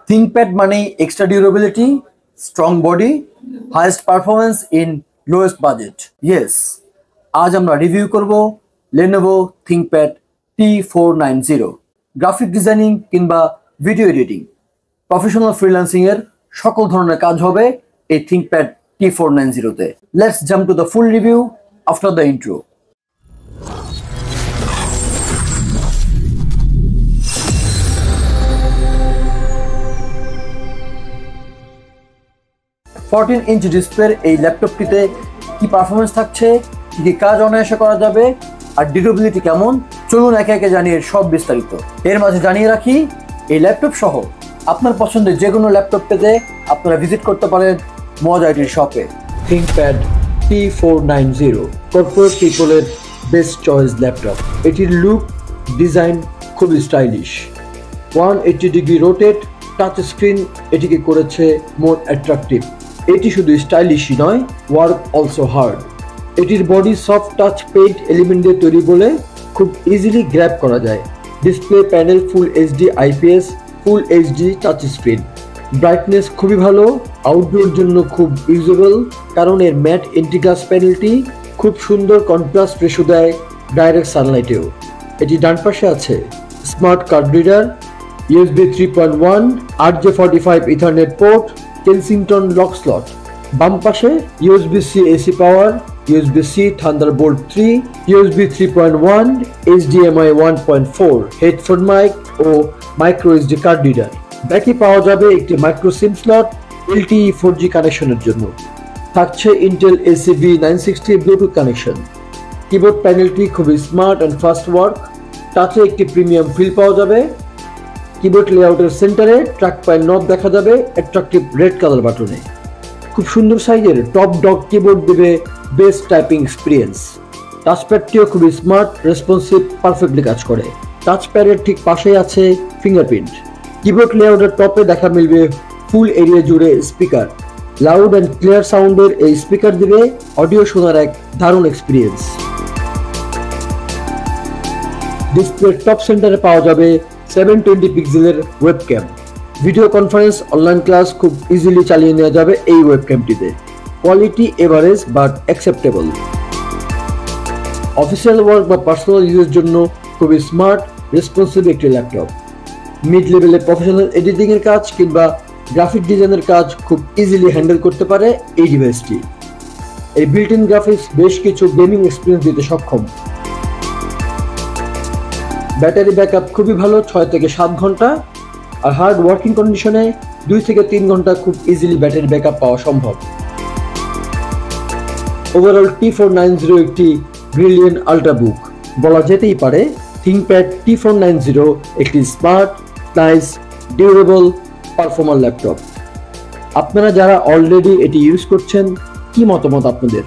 ThinkPad মানেই extra durability, strong body, highest performance in lowest budget. Yes, আজ আমরা review করব Lenovo ThinkPad T490। Graphic designing কিংবা video editing, professional freelancing এর সকল ধরনের কাজ হবে এই ThinkPad T490-তে। Let's jump to the full review after the intro. Inch ডিসপ্লের এই ল্যাপটপটিতে কি পারফরমেন্স থাকছে, কি কাজ অনায়াসে করা যাবে, আর ডিউরেবিলিটি কেমন, চলুন একে একে জানিয়ে সব বিস্তারিত। এর মাঝে জানিয়ে রাখি, এই ল্যাপটপ সহ আপনার পছন্দের যে কোনো ল্যাপটপ পেতে আপনারা ভিজিট করতে পারেন মজ আইটির শপে। ThinkPad T490 কর্পোরেট পিপলের বেস্ট চয়েস ল্যাপটপ। এটির লুক ডিজাইন খুবই stylish. 180 degree rotate touch screen এটিকে করেছে মোর অ্যাট্রাকটিভ। এটি শুধু স্টাইলিশই নয়, ওয়ার্ক অলসো হার্ড। এটির body soft touch paint element দিয়ে তৈরি বলে খুব ইজিলি গ্র্যাব করা যায়। Display panel full HD IPS, full HD touch screen. Brightness খুবই ভালো, আউটডোর জন্য খুব ইউজেবল কারণ এর ম্যাট এন্টিগ্লাস প্যানেলটি খুব সুন্দর কন্ট্রাস্ট রেশো দেয় ডাইরেক্ট সানলাইটেও। এটি ডান পাশে আছে smart card reader, USB 3.1, RJ45 ethernet port, Kensington lock slot. বাম পাশে USB-C AC পাওয়ার, USB-C Thunderbolt 3, USB 3.1, HDMI 1.4, headphone mic ও মাইক্রো SD কার্ড রিডার। ব্যাকে পাওয়া যাবে একটি micro SIM slot LTE 4G কানেকশনের জন্য। থাকছে Intel ACV 960 Bluetooth connection. Keyboard প্যানেলটি খুবই স্মার্ট অ্যান্ড ফাস্ট ওয়ার্ক। টাচে একটি প্রিমিয়াম ফিল পাওয়া যাবে। কিবোর্ড লেআউটের সেন্টারে ট্র্যাক প্যাড নব দেখা যাবে অ্যাট্রাকটিভ রেড কালার বাটনে। খুব সুন্দর সাইজের টপ ডগ কিবোর্ড দেবে বেস্ট টাইপিং এক্সপিরিয়েন্স। টাচপ্যাডটিও খুবই স্মার্ট, রেসপন্সিভ, পারফেক্টলি কাজ করে। টাচপ্যাডের ঠিক পাশেই আছে ফিঙ্গারপ্রিন্ট। কিবোর্ড লেআউটের টপে দেখা মিলবে ফুল এরিয়া জুড়ে স্পিকার। লাউড অ্যান্ড ক্লিয়ার সাউন্ডের এই স্পিকার দিবে অডিও শোনার এক দারুণ এক্সপিরিয়েন্স। ডিসপ্লের টপ সেন্টারে পাওয়া যাবে 720 পিক্সেলের webcam. Video conference, online class খুব ইজিলি চালিয়ে নেওয়া যাবে এই ওয়েবক্যামটিতে। Quality average but acceptable. Official work বা পার্সোনাল ইউজের জন্য খুবই স্মার্ট, রেসপন্সিভ একটি ল্যাপটপ। মিড লেভেলে প্রফেশনাল এডিটিং এর কাজ কিংবা গ্রাফিক ডিজাইনের কাজ খুব ইজিলি হ্যান্ডেল করতে পারে এই ডিভাইসটি। এই বিল্ট ইন গ্রাফিক্স বেশ কিছু গেমিং এক্সপিরিয়েন্স দিতে সক্ষম। ব্যাটারি ব্যাকআপ খুবই ভালো, 6 থেকে 7 ঘন্টা, আর হার্ড ওয়ার্কিং কন্ডিশনে 2 থেকে 3 ঘন্টা খুব ইজিলি ব্যাটারি ব্যাকআপ পাওয়া সম্ভব। ওভারঅল T490 একটি ব্রিলিয়েন্ট আল্ট্রাবুক। বলা যেতেই পারে ThinkPad T490 একটি smart, nice, durable, performer laptop. আপনারা যারা অলরেডি এটি ইউজ করছেন, কি মতামত আপনাদের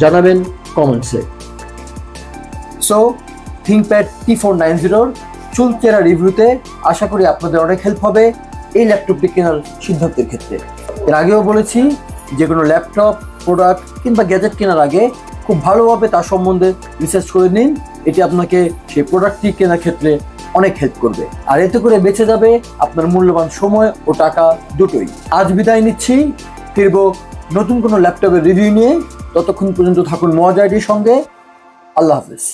জানাবেন কমেন্টসে। সো ThinkPad T490 চুলচেরা রিভিউতে আশা করি আপনাদের অনেক হেল্প হবে এই ল্যাপটপটি কেনার সিদ্ধান্তের ক্ষেত্রে। এর আগেও বলেছি, যে কোনো ল্যাপটপ, প্রোডাক্ট কিংবা গ্যাজেট কেনার আগে খুব ভালোভাবে তার সম্বন্ধে রিসার্চ করে নিন। এটি আপনাকে সেই প্রোডাক্টটি কেনার ক্ষেত্রে অনেক হেল্প করবে, আর এতে করে বেঁচে যাবে আপনার মূল্যবান সময় ও টাকা দুটোই। আজ বিদায় নিচ্ছি, ফিরবো নতুন কোনো ল্যাপটপের রিভিউ নিয়ে। ততক্ষণ পর্যন্ত থাকুন মজ আইটির সঙ্গে। আল্লাহ হাফেজ।